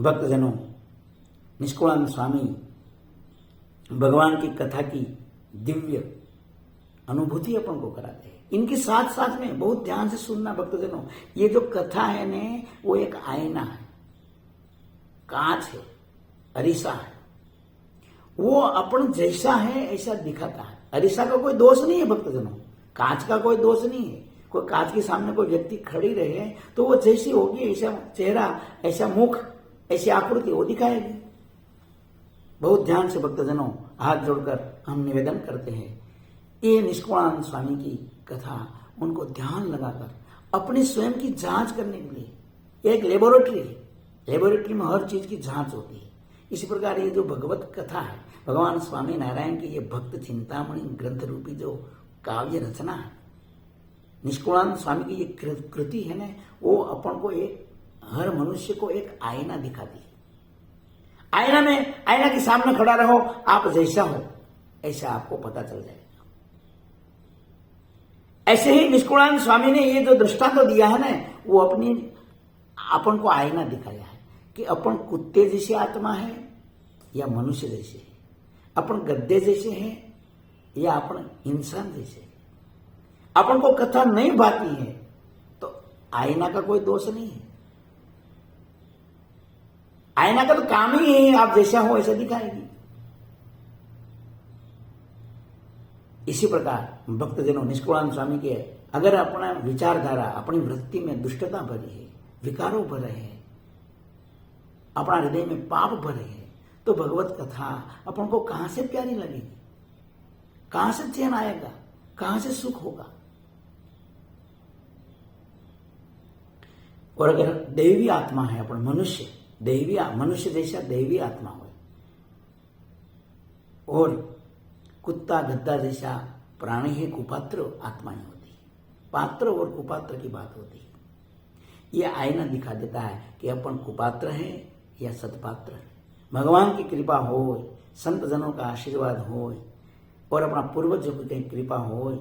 भक्तजनों, निष्कुलानंद स्वामी भगवान की कथा की दिव्य अनुभूति अपन को कराते हैं। इनके साथ साथ में बहुत ध्यान से सुनना भक्तजनों, ये जो कथा है ने वो एक आईना है, कांच है, अरीसा है। वो अपन जैसा है ऐसा दिखाता है। अरीसा का कोई दोष नहीं है भक्तजनों, कांच का कोई दोष नहीं है। कोई कांच के सामने कोई व्यक्ति खड़ी रहे तो वो जैसी होगी, ऐसा चेहरा, ऐसा मुख, ऐसी आकृति वो दिखाएगी। बहुत ध्यान से भक्तजनों हाथ जोड़कर हम निवेदन करते हैं, ये निष्कुलानंद स्वामी की कथा उनको ध्यान लगाकर अपनी स्वयं की जांच करने के लिए एक लेबोरेटरी है। लेबोरेटरी में हर चीज की जांच होती है। इसी प्रकार ये जो भगवत कथा है, भगवान स्वामी नारायण की ये भक्त चिंतामणि ग्रंथ रूपी जो काव्य रचना है, निष्कुलानंद स्वामी की ये कृति है ना, वो अपन को एक, हर मनुष्य को एक आईना दिखाती है। आईना के सामने खड़ा रहो, आप जैसा हो ऐसा आपको पता चल जाएगा। ऐसे ही निष्कुलानंद स्वामी ने ये जो दृष्टांत तो दिया है ना, वो अपन को आईना दिखाया है कि अपन कुत्ते जैसी आत्मा है या मनुष्य जैसे है, अपन गद्दे जैसे हैं या अपन इंसान जैसे है। अपन को कथा नहीं भाती है तो आईना का कोई दोष नहीं है। आईना का तो काम ही है आप जैसा हो ऐसा दिखाएगी। इसी प्रकार भक्तजनों, निष्कुलानंद स्वामी के अगर अपना विचारधारा, अपनी वृत्ति में दुष्टता भरी है, विकारों भरे है, अपना हृदय में पाप भरे है, तो भगवत कथा अपन को कहां से प्यारी लगेगी, कहां से चैन आएगा, कहां से सुख होगा। और अगर दैवी आत्मा है अपन मनुष्य, मनुष्य जैसा दैवी आत्मा हो, और कुत्ता गद्दा जैसा प्राणी है, कुपात्र आत्माएं होती है। पात्र और कुपात्र की बात होती है। यह आईना दिखा देता है कि अपन कुपात्र है या सत्पात्र है। भगवान की कृपा हो, संत जनों का आशीर्वाद हो और अपना पूर्वजों की कृपा हो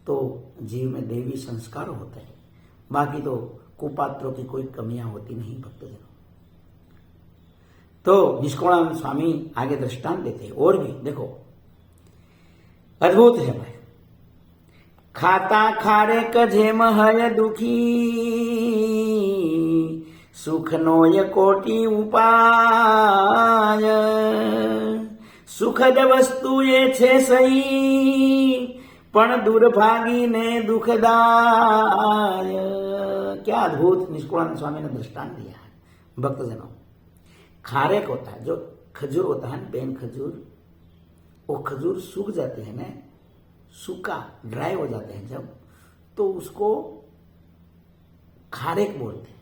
तो जीव में देवी संस्कार होता है। बाकी तो कुपात्रों की कोई कमियां होती नहीं भक्तजनों। तो निष्कुलानंद स्वामी आगे दृष्टांत देते हैं और भी देखो, अद्भुत है भाई। खाता खारे कझेम हय दुखी, सुख नोय कोटि उपाय। सुखद वस्तु ये छे सही, पण दुर्भागी ने दुखदाय। क्या अद्भुत निष्कुलानंद स्वामी ने दृष्टांत दिया है भक्तजनों। खारेक होता है, जो खजूर होता है, पेन खजूर, वो खजूर सूख जाते हैं ना, सूखा ड्राई हो जाते हैं जब, तो उसको खारेक बोलते हैं।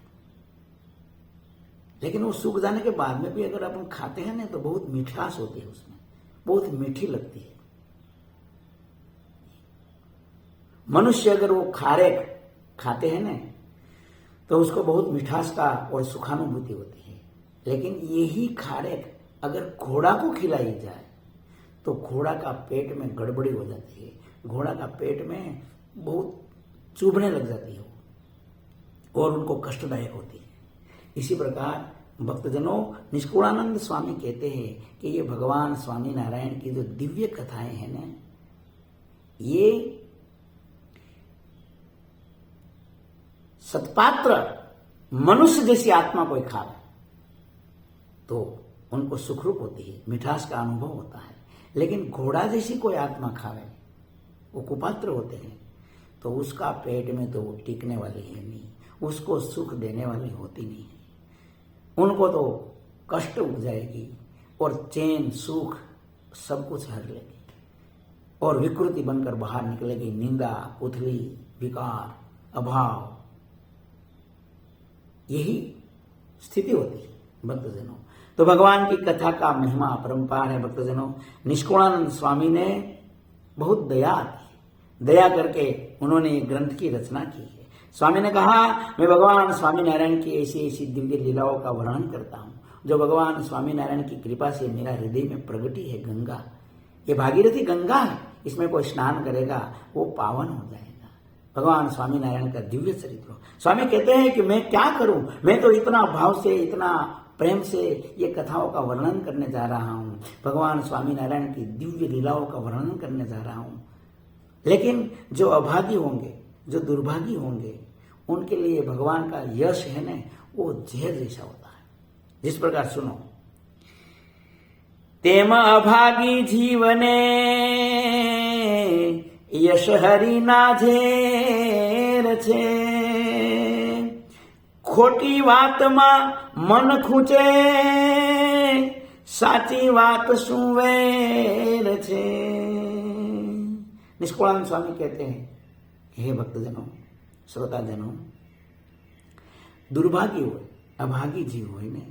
लेकिन वो सूख जाने के बाद में भी अगर अपन खाते हैं ना तो बहुत मिठास होती है उसमें, बहुत मीठी लगती है। मनुष्य अगर वो खारेक खाते हैं ना तो उसको बहुत मिठास का और सुखानुभूति होती है। लेकिन यही खारेक अगर घोड़ा को खिलाई जाए तो घोड़ा का पेट में गड़बड़ी हो जाती है, घोड़ा का पेट में बहुत चुभने लग जाती है और उनको कष्टदायक होती है। इसी प्रकार भक्तजनों, निष्कुलानंद स्वामी कहते हैं कि ये भगवान स्वामी नारायण की जो दिव्य कथाएं हैं ना, ये सत्पात्र मनुष्य जैसी आत्मा कोई खावे तो उनको सुखरूप होती है, मिठास का अनुभव होता है। लेकिन घोड़ा जैसी कोई आत्मा खावे, वो कुपात्र होते हैं, तो उसका पेट में तो वो टिकने वाली है नहीं, उसको सुख देने वाली होती नहीं है। उनको तो कष्ट उपजाएगी और चैन सुख सब कुछ हर लेगी और विकृति बनकर बाहर निकलेगी। निंदा, उथली, विकार, अभाव, यही स्थिति होती है भक्तजनों। तो भगवान की कथा का महिमा अपरंपार है भक्तजनों। निष्कुलानंद स्वामी ने बहुत दया की, दया करके उन्होंने एक ग्रंथ की रचना की है। स्वामी ने कहा, मैं भगवान स्वामी नारायण की ऐसी ऐसी दिव्य लीलाओं का वर्णन करता हूँ जो भगवान स्वामी नारायण की कृपा से मेरा हृदय में प्रगटी है। गंगा, ये भागीरथी गंगा है, इसमें कोई स्नान करेगा वो पावन हो जाएगा। भगवान स्वामी नारायण का दिव्य चरित्र। स्वामी कहते हैं कि मैं क्या करूं, मैं तो इतना भाव से, इतना प्रेम से ये कथाओं का वर्णन करने जा रहा हूं, भगवान स्वामीनारायण की दिव्य लीलाओं का वर्णन करने जा रहा हूं। लेकिन जो अभागी होंगे, जो दुर्भागी होंगे, उनके लिए भगवान का यश है ना, वो जहर जैसा होता है। जिस प्रकार सुनो, तेम अभागी जीवने यश हरिना झेर छे, खोटी वातમાં મન ખૂંચે, સાચી વાત શું વેર છે। निष्कुलानंद स्वामी कहते हैं, हे भक्तजनों, श्रोताजनों, दुर्भागी हो, अभागी जीव हो ने,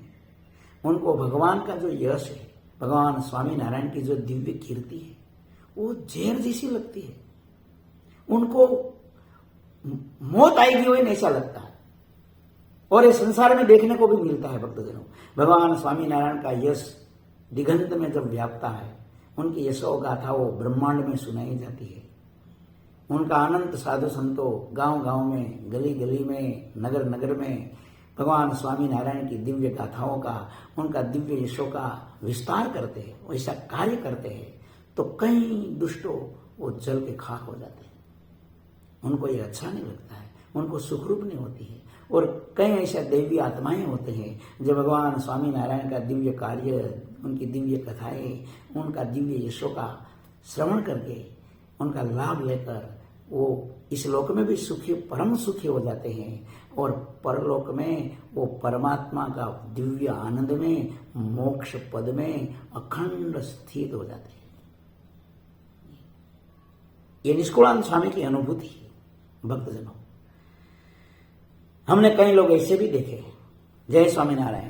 उनको भगवान का जो यश है, भगवान स्वामीनारायण की जो दिव्य कीर्ति है, वो जहर जैसी लगती है। उनको मौत आएगी हो ऐसा लगता है। और ये संसार में देखने को भी मिलता है भक्तजनों। भगवान स्वामीनारायण का यश दिगंत में जब व्यापता है, उनकी यशो गाथाओं ब्रह्मांड में सुनाई जाती है। उनका अनंत साधु संतों गांव गांव में, गली गली में, नगर नगर में भगवान स्वामीनारायण की दिव्य गाथाओं का, उनका दिव्य यशों का विस्तार करते हैं, वैसा कार्य करते हैं, तो कई दुष्टों वो जल के खाक हो जाते हैं। उनको ये अच्छा नहीं लगता है, उनको सुखरूप नहीं होती है। और कई ऐसे दैवी आत्माएं होते हैं जो भगवान स्वामीनारायण का दिव्य कार्य, उनकी दिव्य कथाएं, उनका दिव्य यशों का श्रवण करके, उनका लाभ लेकर वो इस लोक में भी सुखी, परम सुखी हो जाते हैं, और परलोक में वो परमात्मा का दिव्य आनंद में, मोक्ष पद में अखंड स्थित हो जाते हैं। ये निष्कुलानंद स्वामी की अनुभूति है भक्तजनों। हमने कई लोग ऐसे भी देखे। जय स्वामीनारायण।